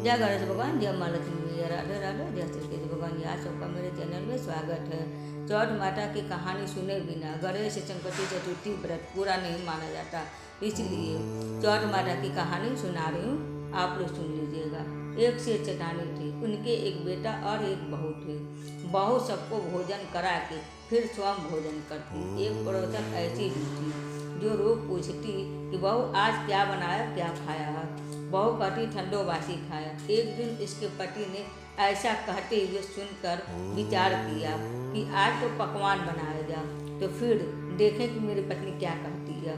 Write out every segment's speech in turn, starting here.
जय गणेश भगवान, जय माँ लक्ष्मी मैया, राधे राधे, जय श्री कृष्ण भगवान। यहाँ सबका मेरे चैनल में स्वागत है। चौठ माता की कहानी सुने बिना गणेश संकटी चतुर्थी व्रत पूरा नहीं माना जाता, इसलिए चौठ माता की कहानी सुना रही हूँ, आप लोग सुन लीजिएगा। एक से चटानी थी, उनके एक बेटा और एक बहू थे। बहू सबको भोजन करा के फिर स्वयं भोजन करती। एक पड़ोसन ऐसी भी थी जो रोज पूछती कि बहू आज क्या बनाया, क्या खाया है। बहू कहती ठंडो बासी खाया। एक दिन इसके पति ने ऐसा कहते हुए सुनकर विचार किया कि आज तो पकवान बनाया जाए, तो फिर देखें कि मेरी पत्नी क्या कहती है।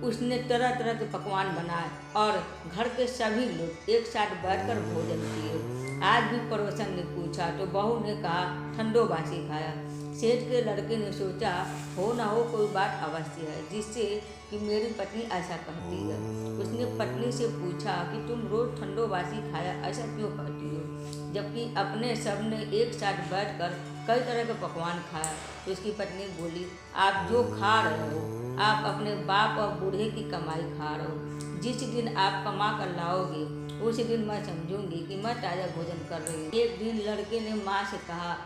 उसने तरह तरह के पकवान बनाए और घर के सभी लोग एक साथ बैठकर भोजन किए। आज भी पड़ोसन ने पूछा तो बहू ने कहा ठंडो बासी खाया। सेठ के लड़के ने सोचा हो ना हो कोई बात अवश्य है जिससे कि मेरी पत्नी ऐसा कहती है। उसने पत्नी से पूछा कि तुम रोज ठंडो बासी खाया ऐसा क्यों कहती हो, जबकि अपने सब ने एक साथ बैठकर कई तरह के पकवान खाया। तो उसकी पत्नी बोली, आप जो खा रहे हो आप अपने बाप और बूढ़े की कमाई खा रहे हो। जिस दिन आप कमा कर लाओगे उस दिन मैं समझूंगी कि मैं ताज़ा भोजन कर रही हूँ। एक दिन लड़के ने माँ से कहा,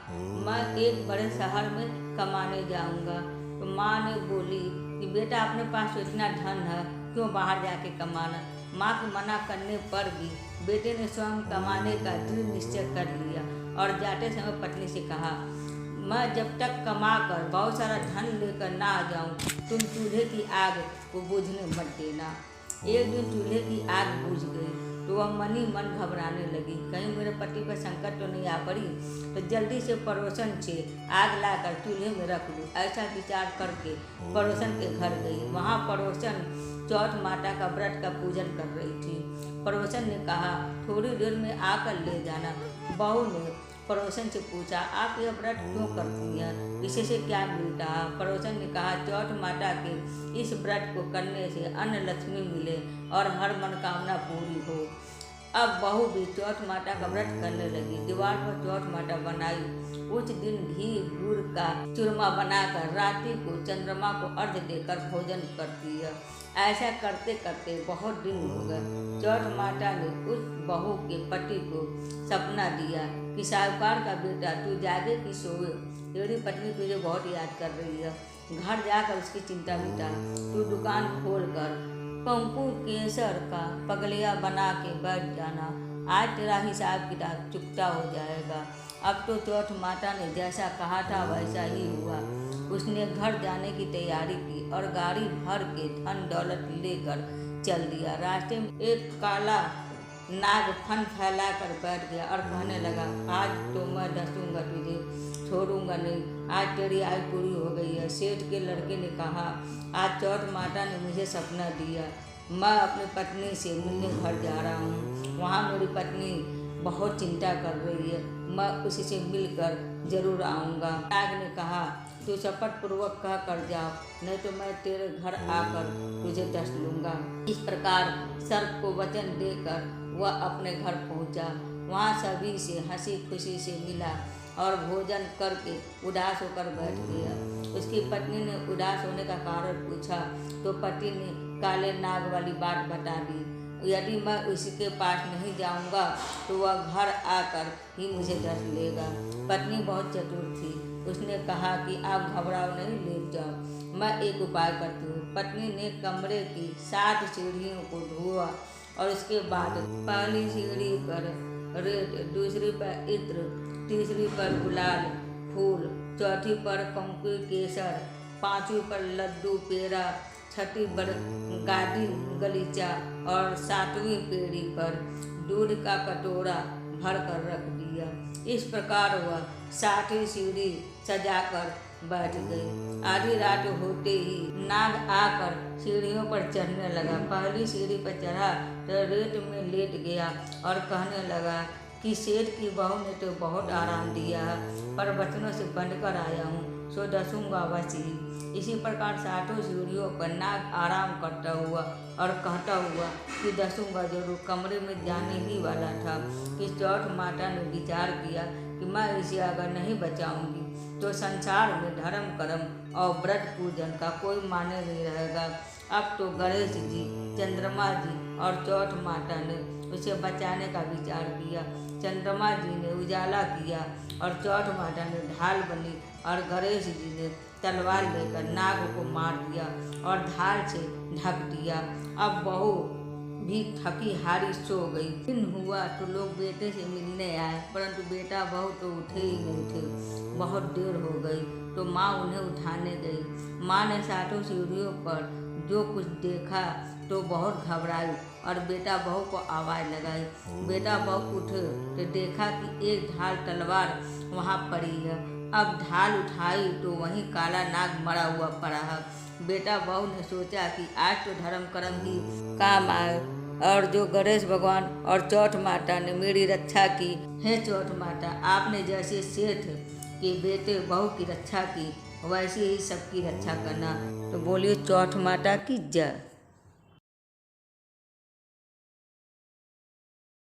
मैं एक बड़े शहर में कमाने जाऊंगा। तो माँ ने बोली कि बेटा अपने पास इतना धन है, क्यों बाहर जाके कमाना। माँ के मना करने पर भी बेटे ने स्वयं कमाने का दृढ़ निश्चय कर लिया और जाते समय पत्नी से कहा, मैं जब तक कमा कर बहुत सारा धन लेकर ना आ जाऊँ तुम चूल्हे की आग को बुझने मत देना। एक दिन चूल्हे की आग बुझ गई तो वह मन ही मन घबराने लगी, कहीं मेरे पति पर संकट तो नहीं आ पड़ी। तो जल्दी से पड़ोसन से आग लाकर चूल्हे में रख लूँ, ऐसा विचार करके पड़ोसन के घर गई। वहाँ पड़ोसन चौठ माता का व्रत का पूजन कर रही थी। पड़ोसन ने कहा थोड़ी देर में आकर ले जाना। बहू ने पड़ोसन से पूछा, आप यह व्रत क्यों करती हैं, इसी से क्या मिलता है। पड़ोसन ने कहा चौठ माता के इस व्रत को करने से अन्न लक्ष्मी मिले और हर मनोकामना पूरी हो। अब बहू भी चौठ माता का व्रत करने लगी। दीवार पर चौठ माता बनाई। उस दिन घी गुड़ का चूरमा बनाकर रात्रि को चंद्रमा को अर्घ्य देकर भोजन करती है। ऐसा करते करते बहुत दिन हो गए। चौठ माता ने उस बहू के पति को सपना दिया कि साहूकार का बेटा तू जागे कि सोए, तेरी पत्नी तुझे बहुत याद कर रही है। घर जाकर उसकी चिंता मिटा। तू दुकान खोलकर कंकु केसर का पगलिया बना के बैठ जाना, आज तेरा हिसाब किताब चुकता हो जाएगा। अब तो चौठ माता ने जैसा कहा था वैसा ही हुआ। उसने घर जाने की तैयारी की और गाड़ी भर के धन दौलत लेकर चल दिया। रास्ते में एक काला नाग फन फैला कर बैठ गया और कहने लगा, आज तो मैं डसूंगा तुझे, छोड़ूंगा नहीं, आज तेरी आयु पूरी हो गई है। सेठ के लड़के ने कहा, आज चौठ माता ने मुझे सपना दिया, मैं अपनी पत्नी से मिलने घर जा रहा हूँ। वहाँ मेरी पत्नी बहुत चिंता कर रही है, मैं उसी से मिलकर जरूर आऊँगा। नाग ने कहा, तू शपथ पूर्वक कह कर जाओ, नहीं तो मैं तेरे घर आकर तुझे डस लूँगा। इस प्रकार सर्प को वचन देकर वह अपने घर पहुँचा। वहाँ सभी से हंसी खुशी से मिला और भोजन करके उदास होकर बैठ गया। उसकी पत्नी ने उदास होने का कारण पूछा तो पति ने काले नाग वाली बात बता दी, यदि मैं उसके पास नहीं जाऊंगा तो वह घर आकर ही मुझे डस लेगा। पत्नी बहुत चतुर थी। उसने कहा कि आप घबराओ नहीं, लेट जाओ, मैं एक उपाय करती हूँ। पत्नी ने कमरे की 7 सीढ़ियों को धोआ और उसके बाद पहली सीढ़ी पर रेत, दूसरी पर इत्र, तीसरी पर गुलाल फूल, चौथी पर कंकु केसर, पांचवी पर लड्डू पेड़ा, छठी पर गादी गलीचा और 7वीं पेड़ी पर दूध का कटोरा भर कर रख दिया। इस प्रकार वह 7वीं सीढ़ी सजाकर बैठ गई। आधी रात होते ही नाग आकर सीढ़ियों पर चढ़ने लगा। पहली सीढ़ी पर चढ़ा तो रेत में लेट गया और कहने लगा कि सेठ की बहू ने तो बहुत आराम दिया है, पर बचनों से बंध कर आया हूँ, सो डसूंगा बस ही। इसी प्रकार 7 सीढ़ियों पर नाग आराम करता हुआ और कहता हुआ कि डसूंगा जरूर कमरे में जाने ही वाला था कि चौठ माता ने विचार किया कि मैं इसे अगर नहीं बचाऊंगी तो संसार में धर्म कर्म और व्रत पूजन का कोई माने नहीं रहेगा। अब तो गणेश जी, चंद्रमा जी और चौठ माता ने उसे बचाने का विचार किया। चंद्रमा जी ने उजाला किया और चौठ माता ने ढाल बनी और गणेश जी ने तलवार लेकर नाग को मार दिया और ढाल से ढक दिया। अब बहू भी थकी हारी सो गई। दिन हुआ तो लोग बेटे से मिलने आए, परंतु बेटा बहू तो उठे ही नहीं थे। बहुत देर हो गई तो माँ उन्हें उठाने गई। माँ ने सातों सीढ़ियों पर जो कुछ देखा तो बहुत घबराई और बेटा बहू को आवाज़ लगाई। बेटा बहू उठे तो देखा कि एक ढाल तलवार वहाँ पड़ी है। अब ढाल उठाई तो वहीं काला नाग मरा हुआ पड़ा है। बेटा बहू ने सोचा कि आज तो धर्म कर्म ही काम आए और जो गणेश भगवान और चौठ माता ने मेरी रक्षा की। हे चौठ माता, आपने जैसे सेठ के बेटे बहू की रक्षा की वैसे ही सबकी रक्षा करना। तो बोलिए चौठ माता की जय।